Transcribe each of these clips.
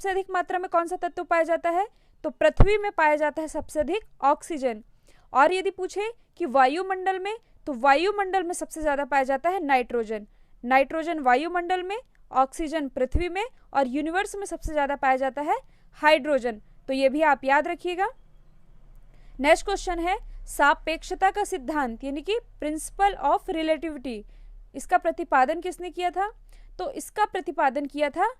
सबसे अधिक मात्रा में कौन सा तत्व पाया जाता है? तो पृथ्वी में पाया जाता है सबसे अधिक ऑक्सीजन। और यदि पूछे कि वायुमंडल में, तो वायुमंडल में सबसे ज्यादा पाया जाता है नाइट्रोजन। नाइट्रोजन वायुमंडल में, ऑक्सीजन पृथ्वी में, और यूनिवर्स में सबसे ज्यादा पाया जाता है हाइड्रोजन। तो ये भी आप याद रखिएगा। नेक्स्ट क्वेश्चन है सापेक्षता का सिद्धांत यानी कि प्रिंसिपल ऑफ रिलेटिविटी, इसका प्रतिपादन किसने किया था? तो इसका प्रतिपादन किया था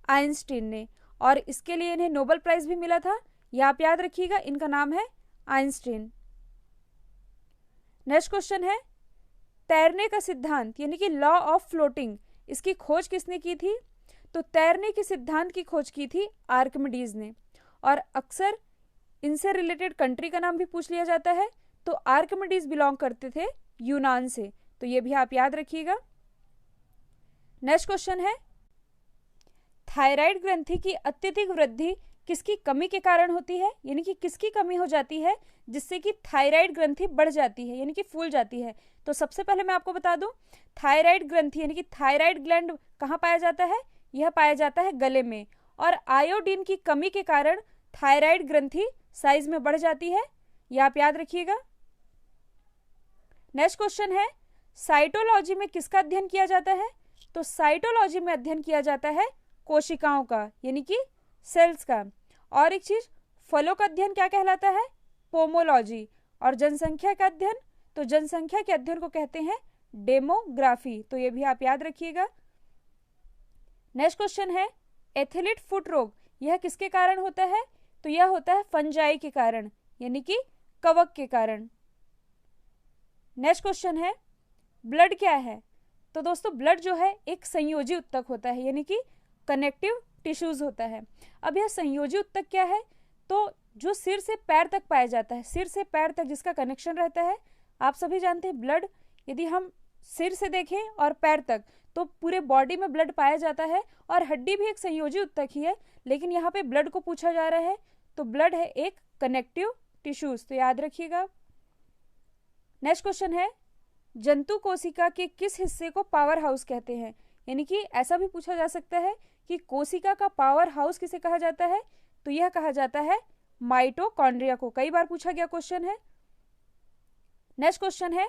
आइंस्टीन ने, और इसके लिए इन्हें नोबेल प्राइज भी मिला था। यह आप याद रखिएगा, इनका नाम है आइंस्टीन। नेक्स्ट क्वेश्चन है तैरने का सिद्धांत यानी कि लॉ ऑफ फ्लोटिंग, इसकी खोज किसने की थी? तो तैरने के सिद्धांत की खोज की थी आर्किमिडीज ने। और अक्सर इनसे रिलेटेड कंट्री का नाम भी पूछ लिया जाता है, तो आर्किमिडीज बिलोंग करते थे यूनान से। तो ये भी आप याद रखिएगा। नेक्स्ट क्वेश्चन है थायराइड ग्रंथि की अत्यधिक वृद्धि किसकी कमी के कारण होती है? यानी कि किसकी कमी हो जाती है जिससे कि थायराइड ग्रंथि बढ़ जाती है यानी कि फूल जाती है? तो सबसे पहले मैं आपको बता दूं, थायराइड ग्रंथि यानी कि थायराइड ग्लैंड कहाँ पाया जाता है? यह पाया जाता है गले में। और आयोडीन की कमी के कारण थायराइड ग्रंथि साइज में बढ़ जाती है, यह आप याद रखिएगा। नेक्स्ट क्वेश्चन है साइटोलॉजी में किसका अध्ययन किया जाता है? तो साइटोलॉजी में अध्ययन किया जाता है कोशिकाओं का यानी कि सेल्स का। और एक चीज, फलों का अध्ययन क्या कहलाता है? पोमोलॉजी। और जनसंख्या का अध्ययन, तो जनसंख्या के अध्ययन को कहते हैं डेमोग्राफी। तो ये भी आप याद रखिएगा। नेक्स्ट क्वेश्चन है एथलीट फुट रोग, यह किसके कारण होता है? तो यह होता है फंजाई के कारण यानी कि कवक के कारण। नेक्स्ट क्वेश्चन है ब्लड क्या है? तो दोस्तों ब्लड जो है एक संयोजी उत्तक होता है यानी कि कनेक्टिव टिश्यूज होता है। अब यह संयोजी उत्तक क्या है? तो जो सिर से पैर तक पाया जाता है, सिर से पैर तक जिसका कनेक्शन रहता है। आप सभी जानते हैं ब्लड यदि हम सिर से देखें और पैर तक, तो पूरे बॉडी में ब्लड पाया जाता है। और हड्डी भी एक संयोजी उत्तक ही है, लेकिन यहाँ पे ब्लड को पूछा जा रहा है, तो ब्लड है एक कनेक्टिव टिश्यूज। तो याद रखिएगा। नेक्स्ट क्वेश्चन है जंतु कोशिका के किस हिस्से को पावर हाउस कहते हैं? यानी कि ऐसा भी पूछा जा सकता है कि कोशिका का पावर हाउस किसे कहा जाता है? तो यह कहा जाता है माइटोकॉन्ड्रिया को। कई बार पूछा गया क्वेश्चन है। नेक्स्ट क्वेश्चन है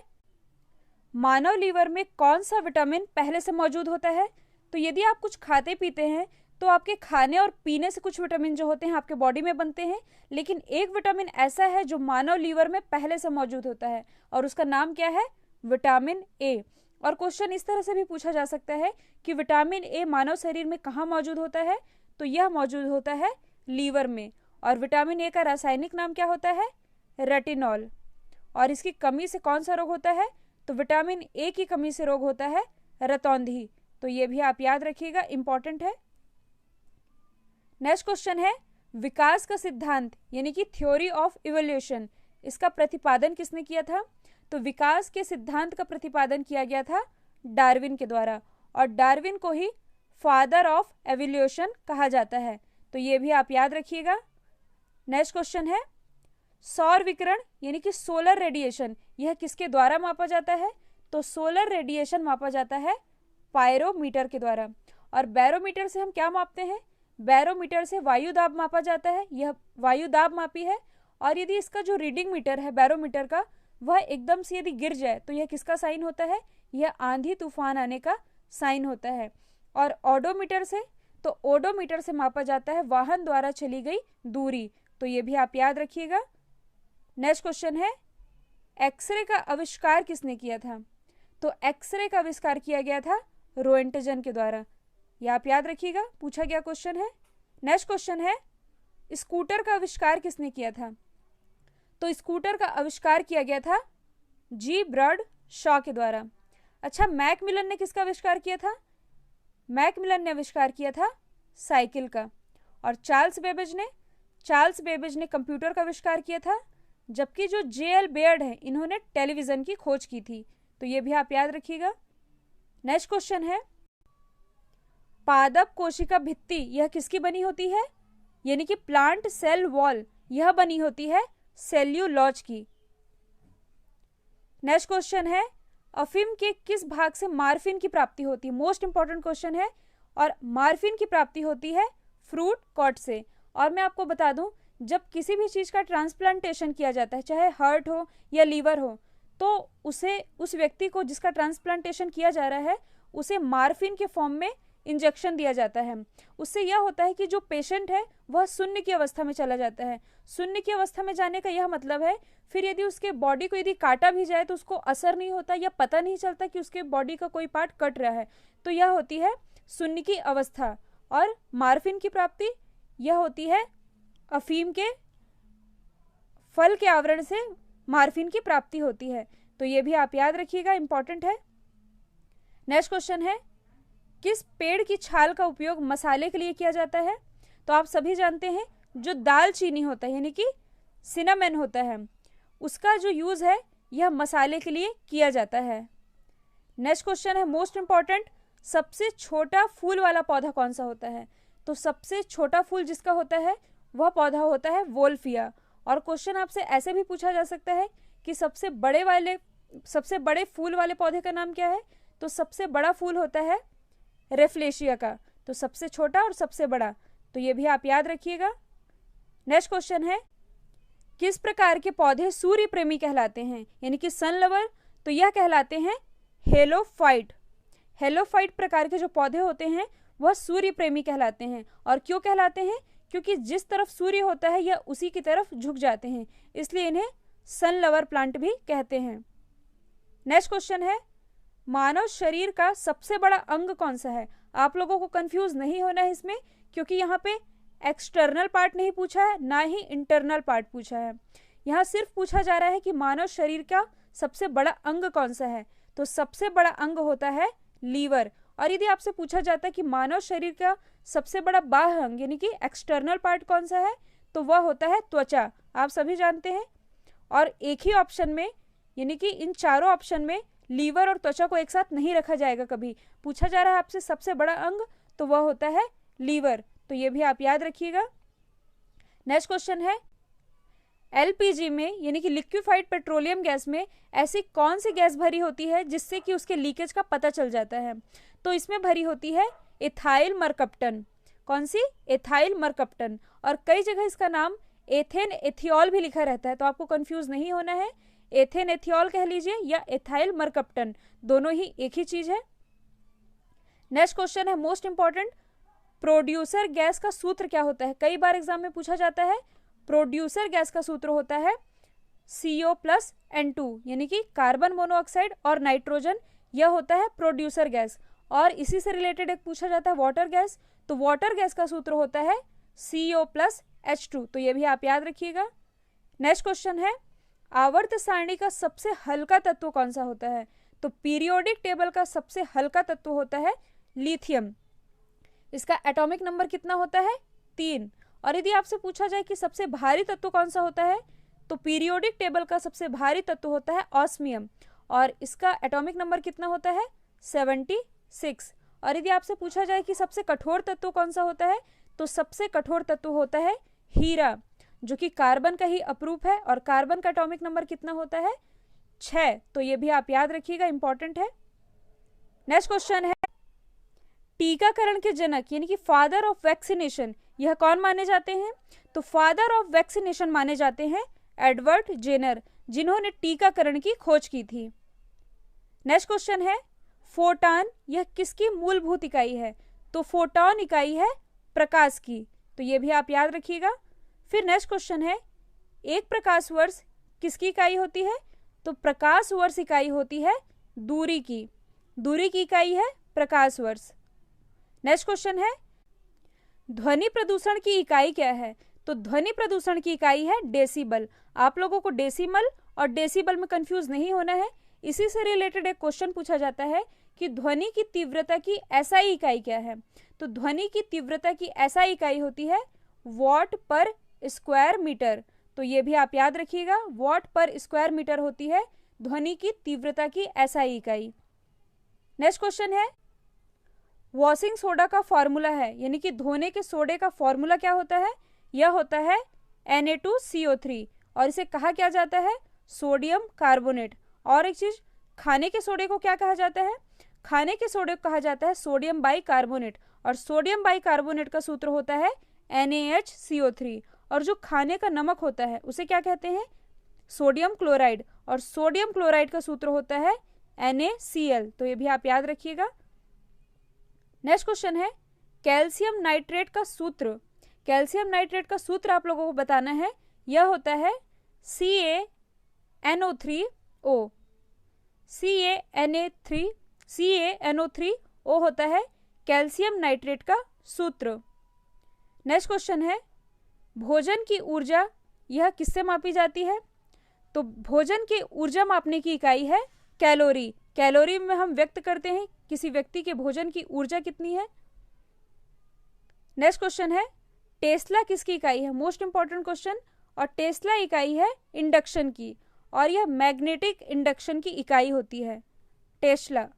मानव लीवर में कौन सा विटामिन पहले से मौजूद होता है? तो यदि आप कुछ खाते पीते हैं तो आपके खाने और पीने से कुछ विटामिन जो होते हैं आपके बॉडी में बनते हैं, लेकिन एक विटामिन ऐसा है जो मानव लीवर में पहले से मौजूद होता है और उसका नाम क्या है? Vitamin A. और क्वेश्चन इस तरह से भी पूछा जा सकता है कि विटामिन ए मानव शरीर में कहाँ मौजूद होता है? तो यह मौजूद होता है लीवर में। और विटामिन ए का रासायनिक नाम क्या होता है? रेटिनॉल। और इसकी कमी से कौन सा रोग होता है? तो विटामिन ए की कमी से रोग होता है रतौंधी। तो ये भी आप याद रखिएगा, इंपॉर्टेंट है। नेक्स्ट क्वेश्चन है विकास का सिद्धांत यानी कि थ्योरी ऑफ इवोल्यूशन, इसका प्रतिपादन किसने किया था? तो विकास के सिद्धांत का प्रतिपादन किया गया था डार्विन के द्वारा। और डार्विन को ही फादर ऑफ एवोल्यूशन कहा जाता है। तो ये भी आप याद रखिएगा। नेक्स्ट क्वेश्चन है सौर विकिरण यानी कि सोलर रेडिएशन, यह किसके द्वारा मापा जाता है? तो सोलर रेडिएशन मापा जाता है पायरोमीटर के द्वारा। और बैरोमीटर से हम क्या मापते हैं? बैरोमीटर से वायु दाब मापा जाता है, यह वायु दाब मापी है। और यदि इसका जो रीडिंग मीटर है बैरोमीटर का, वह एकदम से यदि गिर जाए तो यह किसका साइन होता है? यह आंधी तूफान आने का साइन होता है। और ओडोमीटर से, तो ओडोमीटर से मापा जाता है वाहन द्वारा चली गई दूरी। तो ये भी आप याद रखिएगा। नेक्स्ट क्वेश्चन है एक्सरे का आविष्कार किसने किया था? तो एक्सरे का आविष्कार किया गया था रोएंटजन के द्वारा। यह आप याद रखिएगा, पूछा गया क्वेश्चन है। नेक्स्ट क्वेश्चन है स्कूटर का आविष्कार किसने किया था? तो स्कूटर का आविष्कार किया गया था जी बर्ड शॉ के द्वारा। अच्छा, मैकमिलन ने किसका आविष्कार किया था? मैकमिलन ने आविष्कार किया था साइकिल का। और चार्ल्स बेबेज ने कंप्यूटर का आविष्कार किया था, जबकि जो जे.एल. बेयर्ड है इन्होंने टेलीविजन की खोज की थी। तो ये भी आप याद रखिएगा। नेक्स्ट क्वेश्चन है पादप कोशिका भित्ति, यह किसकी बनी होती है? यानी कि प्लांट सेल वॉल, यह बनी होती है सेल्यूलोज की। नेक्स्ट क्वेश्चन है अफीम के किस भाग से मार्फिन की प्राप्ति होती है? मोस्ट इंपॉर्टेंट क्वेश्चन है। और मार्फिन की प्राप्ति होती है फ्रूट कॉट से। और मैं आपको बता दूं, जब किसी भी चीज़ का ट्रांसप्लांटेशन किया जाता है, चाहे हार्ट हो या लीवर हो, तो उसे, उस व्यक्ति को जिसका ट्रांसप्लांटेशन किया जा रहा है, उसे मार्फिन के फॉर्म में इंजेक्शन दिया जाता है। उससे यह होता है कि जो पेशेंट है वह शून्य की अवस्था में चला जाता है। शून्य की अवस्था में जाने का यह मतलब है, फिर यदि उसके बॉडी को यदि काटा भी जाए तो उसको असर नहीं होता या पता नहीं चलता कि उसके बॉडी का कोई पार्ट कट रहा है। तो यह होती है शून्य की अवस्था। और मार्फिन की प्राप्ति यह होती है अफीम के फल के आवरण से मार्फिन की प्राप्ति होती है। तो ये भी आप याद रखिएगा, इंपॉर्टेंट है। नेक्स्ट क्वेश्चन है, किस पेड़ की छाल का उपयोग मसाले के लिए किया जाता है? तो आप सभी जानते हैं, जो दालचीनी होता है यानी कि सिनामन होता है, उसका जो यूज है यह मसाले के लिए किया जाता है। नेक्स्ट क्वेश्चन है मोस्ट इंपॉर्टेंट, सबसे छोटा फूल वाला पौधा कौन सा होता है? तो सबसे छोटा फूल जिसका होता है वह पौधा होता है वोल्फिया। और क्वेश्चन आपसे ऐसे भी पूछा जा सकता है कि सबसे बड़े फूल वाले पौधे का नाम क्या है? तो सबसे बड़ा फूल होता है रेफ्लेशिया का। तो सबसे छोटा और सबसे बड़ा, तो ये भी आप याद रखिएगा। नेक्स्ट क्वेश्चन है, किस प्रकार के पौधे सूर्य प्रेमी कहलाते हैं यानी कि सन लवर? तो यह कहलाते हैं हेलोफाइट। हेलोफाइट प्रकार के जो पौधे होते हैं वह सूर्य प्रेमी कहलाते हैं। और क्यों कहलाते हैं? क्योंकि जिस तरफ सूर्य होता है यह उसी की तरफ झुक जाते हैं, इसलिए इन्हें सन लवर प्लांट भी कहते हैं। नेक्स्ट क्वेश्चन है, मानव शरीर का सबसे बड़ा अंग कौन सा है? आप लोगों को कंफ्यूज नहीं होना है इसमें, क्योंकि यहाँ पे एक्सटर्नल पार्ट नहीं पूछा है, ना ही इंटरनल पार्ट पूछा है। यहाँ सिर्फ पूछा जा रहा है कि मानव शरीर का सबसे बड़ा अंग कौन सा है। तो सबसे बड़ा अंग होता है लीवर। और यदि आपसे पूछा जाता है कि मानव शरीर का सबसे बड़ा बाह्य अंग यानी कि एक्सटर्नल पार्ट कौन सा है, तो वह होता है त्वचा। आप सभी जानते हैं। और एक ही ऑप्शन में यानी कि इन चारों ऑप्शन में लीवर और त्वचा को एक साथ नहीं रखा जाएगा। कभी पूछा जा रहा है आपसे सबसे बड़ा अंग, तो वह होता है लीवर। तो ये भी आप याद रखिएगा। नेक्स्ट क्वेश्चन है, एलपीजी में यानी कि लिक्विफाइड पेट्रोलियम गैस में ऐसी कौन सी गैस भरी होती है जिससे कि उसके लीकेज का पता चल जाता है? तो इसमें भरी होती है एथाइल मरकप्टन। कौन सी? एथाइल मरकप्टन। और कई जगह इसका नाम एथेन एथियोल भी लिखा रहता है, तो आपको कंफ्यूज नहीं होना है। एथेन एथियोल कह लीजिए या एथाइल मरकप्टन, दोनों ही एक ही चीज है। नेक्स्ट क्वेश्चन है मोस्ट इंपॉर्टेंट, प्रोड्यूसर गैस का सूत्र क्या होता है? कई बार एग्जाम में पूछा जाता है। प्रोड्यूसर गैस का सूत्र होता है CO+N2 यानी कि कार्बन मोनोऑक्साइड और नाइट्रोजन, यह होता है प्रोड्यूसर गैस। और इसी से रिलेटेड एक पूछा जाता है वाटर गैस, तो वाटर गैस का सूत्र होता है CO+H2। तो ये भी आप याद रखिएगा। नेक्स्ट क्वेश्चन है, आवर्त सारणी का सबसे हल्का तत्व कौन सा होता है? तो पीरियोडिक टेबल का सबसे हल्का तत्व होता है लिथियम। इसका एटॉमिक नंबर कितना होता है? 3। और यदि आपसे पूछा जाए कि सबसे भारी तत्व कौन सा होता है, तो पीरियोडिक टेबल का सबसे भारी तत्व होता है ऑस्मियम, और इसका एटॉमिक नंबर कितना होता है? 76। और यदि आपसे पूछा जाए कि सबसे कठोर तत्व कौन सा होता है, तो सबसे कठोर तत्व होता है हीरा, जो कि कार्बन का ही अपरूप है। और कार्बन का एटॉमिक नंबर कितना होता है? 6। तो ये भी आप याद रखिएगा, इंपॉर्टेंट है। नेक्स्ट क्वेश्चन है, टीकाकरण के जनक यानी कि फादर ऑफ वैक्सीनेशन, यह कौन माने जाते हैं? तो फादर ऑफ वैक्सीनेशन माने जाते हैं एडवर्ड जेनर, जिन्होंने टीकाकरण की खोज की थी। नेक्स्ट क्वेश्चन है, फोटॉन यह किसकी मूलभूत इकाई है? तो फोटॉन इकाई है प्रकाश की। तो ये भी आप याद रखिएगा। फिर नेक्स्ट क्वेश्चन है, एक प्रकाश वर्ष किसकी इकाई होती है? तो प्रकाश वर्ष इकाई होती है दूरी की। दूरी की इकाई है प्रकाश वर्ष। नेक्स्ट क्वेश्चन है, ध्वनि प्रदूषण की इकाई क्या है? तो ध्वनि प्रदूषण की इकाई है डेसिबल। आप लोगों को डेसिमल और डेसिबल में कंफ्यूज नहीं होना है। इसी से रिलेटेड एक क्वेश्चन पूछा जाता है कि ध्वनि की तीव्रता की एसआई इकाई क्या है? तो ध्वनि की तीव्रता की एसआई इकाई होती है वॉट पर स्क्वायर मीटर। तो ये भी आप याद रखिएगा, वॉट पर स्क्वायर मीटर होती है ध्वनि की तीव्रता की एसआई इकाई। नेक्स्ट क्वेश्चन है, वॉशिंग सोडा का फॉर्मूला है यानी कि धोने के सोडे का फॉर्मूला क्या होता है? यह होता है Na2CO3, और इसे कहा क्या जाता है? Sodium carbonate. और एक चीज, खाने के सोडे को क्या कहा जाता है? खाने के सोडे को कहा जाता है सोडियम बाइकार्बोनेट। और सोडियम बाइकार्बोनेट का सूत्र होता है NaHCO3। और जो खाने का नमक होता है उसे क्या कहते हैं? सोडियम क्लोराइड, और सोडियम क्लोराइड का सूत्र होता है NaCl। तो ये भी आप याद रखिएगा। नेक्स्ट क्वेश्चन है कैल्शियम नाइट्रेट का सूत्र। कैल्शियम नाइट्रेट का सूत्र आप लोगों को बताना है, यह होता है CaNO3O। CaNO3O होता है कैल्शियम नाइट्रेट का सूत्र। नेक्स्ट क्वेश्चन है भोजन की ऊर्जा यह किससे मापी जाती है? तो भोजन की ऊर्जा मापने की इकाई है कैलोरी। कैलोरी में हम व्यक्त करते हैं किसी व्यक्ति के भोजन की ऊर्जा कितनी है। नेक्स्ट क्वेश्चन है टेस्ला किसकी इकाई है? Most important question. और टेस्ला इकाई है इंडक्शन की, और यह मैग्नेटिक इंडक्शन की इकाई होती है टेस्ला।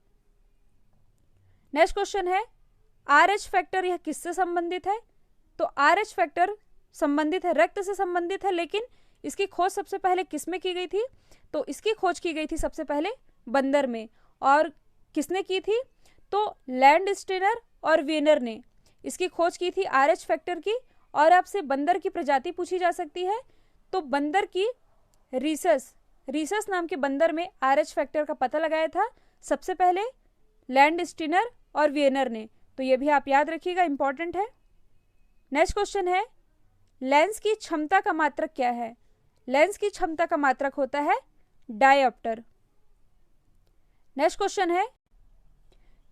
नेक्स्ट क्वेश्चन है RH फैक्टर यह किससे संबंधित है? तो RH फैक्टर संबंधित है, रक्त से संबंधित है, लेकिन इसकी खोज सबसे पहले किस में की गई थी? तो इसकी खोज की गई थी सबसे पहले बंदर में। और किसने की थी? तो लैंडस्टीनर और वीनर ने इसकी खोज की थी RH फैक्टर की। और आपसे बंदर की प्रजाति पूछी जा सकती है, तो बंदर की रीसस नाम के बंदर में RH फैक्टर का पता लगाया था सबसे पहले लैंडस्टीनर और वीनर ने। तो ये भी आप याद रखिएगा, इंपॉर्टेंट है। नेक्स्ट क्वेश्चन है लेंस की क्षमता का मात्रक क्या है? लेंस की क्षमता का मात्रक होता है डायोप्टर। नेक्स्ट क्वेश्चन है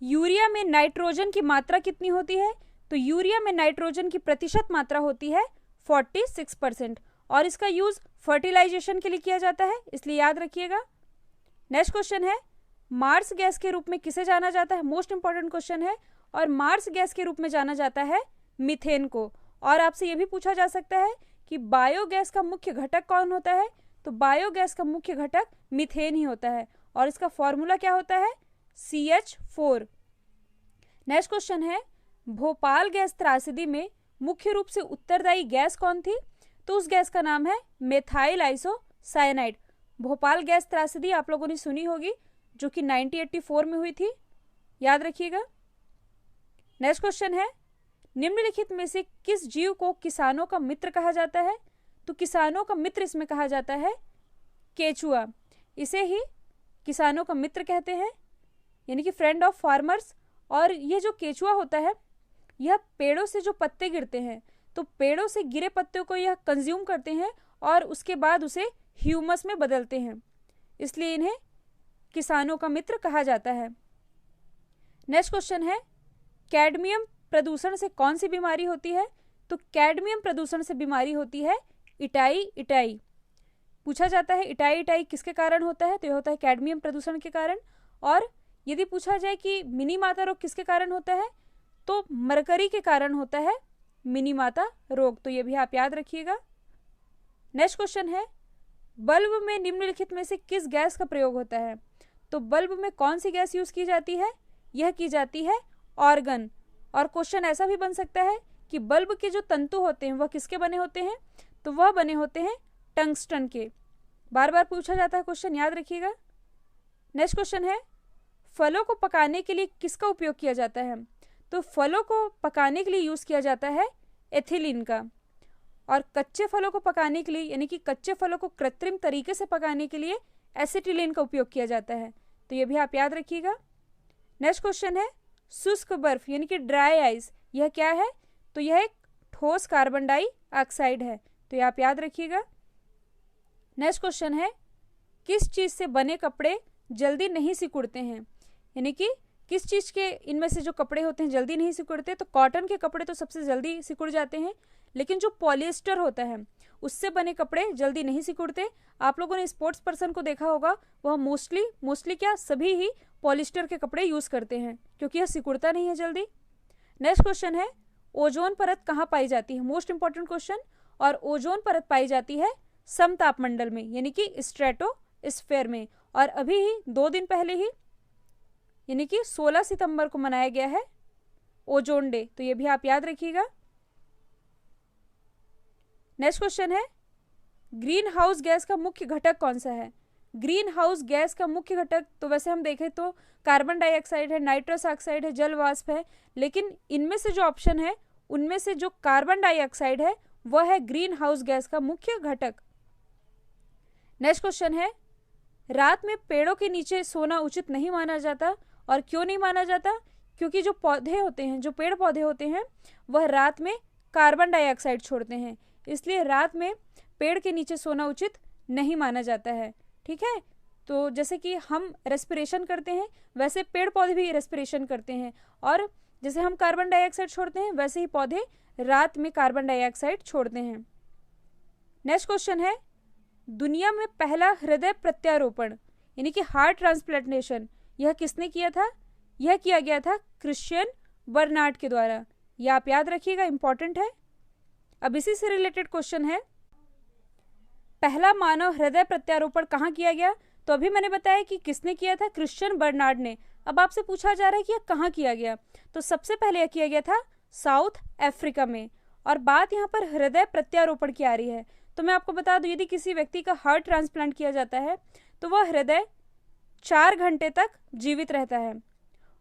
यूरिया में नाइट्रोजन की मात्रा कितनी होती है? तो यूरिया में नाइट्रोजन की प्रतिशत मात्रा होती है 46%, और इसका यूज फर्टिलाइजेशन के लिए किया जाता है, इसलिए याद रखिएगा। नेक्स्ट क्वेश्चन है मार्स गैस के रूप में किसे जाना जाता है? मोस्ट इंपॉर्टेंट क्वेश्चन है। और मार्स गैस के रूप में जाना जाता है मीथेन को। और आपसे यह भी पूछा जा सकता है कि बायोगैस का मुख्य घटक कौन होता है? तो बायोगैस का मुख्य घटक मीथेन ही होता है, और इसका फॉर्मूला क्या होता है? CH4। नेक्स्ट क्वेश्चन है भोपाल गैस त्रासदी में मुख्य रूप से उत्तरदायी गैस कौन थी? तो उस गैस का नाम है मेथाइल आइसोसाइनाइड। भोपाल गैस त्रासदी आप लोगों ने सुनी होगी, जो कि 1984 में हुई थी, याद रखिएगा। नेक्स्ट क्वेश्चन है निम्नलिखित में से किस जीव को किसानों का मित्र कहा जाता है? तो किसानों का मित्र इसमें कहा जाता है केचुआ। इसे ही किसानों का मित्र कहते हैं, यानी कि फ्रेंड ऑफ फार्मर्स। और ये जो केचुआ होता है यह पेड़ों से जो पत्ते गिरते हैं, तो पेड़ों से गिरे पत्तों को यह कंज्यूम करते हैं और उसके बाद उसे ह्यूमस में बदलते हैं, इसलिए इन्हें किसानों का मित्र कहा जाता है। नेक्स्ट क्वेश्चन है कैडमियम प्रदूषण से कौन सी बीमारी होती है? तो कैडमियम प्रदूषण से बीमारी होती है इटाई। पूछा जाता है इटाई किसके कारण होता है? तो यह होता है कैडमियम प्रदूषण के कारण। और यदि पूछा जाए कि मिनी माता रोग किसके कारण होता है, तो मरकरी के कारण होता है मिनी माता रोग। तो ये भी आप याद रखिएगा। नेक्स्ट क्वेश्चन है बल्ब में निम्नलिखित में से किस गैस का प्रयोग होता है? तो बल्ब में कौन सी गैस यूज की जाती है? यह की जाती है ऑर्गन। और क्वेश्चन ऐसा भी बन सकता है कि बल्ब के जो तंतु होते हैं वह किसके बने होते हैं? तो वह बने होते हैं टंगस्टन के। बार बार पूछा जाता है क्वेश्चन, याद रखिएगा। नेक्स्ट क्वेश्चन है फलों को पकाने के लिए किसका उपयोग किया जाता है? तो फलों को पकाने के लिए यूज किया जाता है एथिलीन का। और कच्चे फलों को पकाने के लिए, यानी कि कच्चे फलों को कृत्रिम तरीके से पकाने के लिए एसिटिलीन का उपयोग किया जाता है। तो ये भी आप याद रखिएगा। नेक्स्ट क्वेश्चन है शुष्क बर्फ यानी कि ड्राई आइस, यह क्या है? तो यह एक ठोस कार्बन डाइऑक्साइड है। तो ये आप याद रखिएगा। नेक्स्ट क्वेश्चन है किस चीज से बने कपड़े जल्दी नहीं सिकुड़ते हैं? यानी कि किस चीज के इनमें से जो कपड़े होते हैं जल्दी नहीं सिकुड़ते? तो कॉटन के कपड़े तो सबसे जल्दी सिकुड़ जाते हैं, लेकिन जो पॉलिएस्टर होता है उससे बने कपड़े जल्दी नहीं सिकुड़ते। आप लोगों ने स्पोर्ट्स पर्सन को देखा होगा, वह मोस्टली क्या सभी ही पॉलिएस्टर के कपड़े यूज करते हैं, क्योंकि यह सिकुड़ता नहीं है जल्दी। नेक्स्ट क्वेश्चन है ओजोन परत कहाँ पाई जाती है? Most important question. और ओजोन परत पाई जाती है समतापमंडल में, यानी कि स्ट्रेटोस्फेयर में। और अभी ही 2 दिन पहले ही, यानी कि 16 सितंबर को मनाया गया है ओजोन डे। तो ये भी आप याद रखिएगा। नेक्स्ट क्वेश्चन है ग्रीन हाउस गैस का मुख्य घटक कौन सा है? ग्रीन हाउस गैस का मुख्य घटक तो वैसे हम देखें तो कार्बन डाइऑक्साइड है, नाइट्रस ऑक्साइड है, जल वाष्प है, लेकिन इनमें से जो ऑप्शन है उनमें से जो कार्बन डाइऑक्साइड है वह है ग्रीन हाउस गैस का मुख्य घटक। नेक्स्ट क्वेश्चन है, रात में पेड़ों के नीचे सोना उचित नहीं माना जाता, और क्यों नहीं माना जाता? क्योंकि जो पौधे होते हैं, जो पेड़ पौधे होते हैं, वह रात में कार्बन डाइऑक्साइड छोड़ते हैं, इसलिए रात में पेड़ के नीचे सोना उचित नहीं माना जाता है। ठीक है, तो जैसे कि हम रेस्पिरेशन करते हैं वैसे पेड़ पौधे भी रेस्पिरेशन करते हैं, और जैसे हम कार्बन डाइऑक्साइड छोड़ते हैं वैसे ही पौधे रात में कार्बन डाइऑक्साइड छोड़ते हैं। नेक्स्ट क्वेश्चन है, दुनिया में पहला हृदय प्रत्यारोपण यानी कि हार्ट ट्रांसप्लांटेशन यह किसने किया था? यह किया गया था क्रिश्चियन बर्नार्ड के द्वारा। यह आप याद रखिएगा, इंपॉर्टेंट है। अब इसी से रिलेटेड क्वेश्चन है, पहला मानव हृदय प्रत्यारोपण कहाँ किया गया? तो अभी मैंने बताया कि किसने किया था, क्रिश्चियन बर्नार्ड ने। अब आपसे पूछा जा रहा है कि यह कहाँ किया गया, तो सबसे पहले यह किया गया था साउथ अफ्रीका में, और बात यहाँ पर हृदय प्रत्यारोपण की आ रही है। तो मैं आपको बता दूं, यदि किसी व्यक्ति का हार्ट ट्रांसप्लांट किया जाता है तो वह हृदय 4 घंटे तक जीवित रहता है,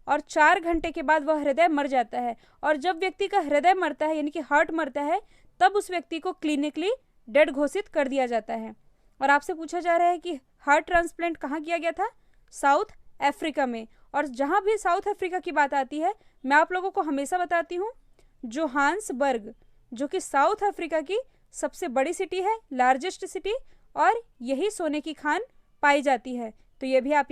और 4 घंटे के बाद वह हृदय मर जाता है, और जब व्यक्ति का हृदय मरता है यानी कि हार्ट मरता है, तब उस व्यक्ति को क्लिनिकली डेड घोषित कर दिया जाता है। और आपसे पूछा जा रहा है कि हार्ट ट्रांसप्लांट कहाँ किया गया था? साउथ अफ्रीका में। और जहाँ भी साउथ अफ्रीका की बात आती है मैं आप लोगों को हमेशा बताती हूँ जोहान्सबर्ग, जो कि साउथ अफ्रीका की सबसे बड़ी सिटी है, लार्जेस्ट सिटी, और यही सोने की खान पाई जाती है। तो ये भी आप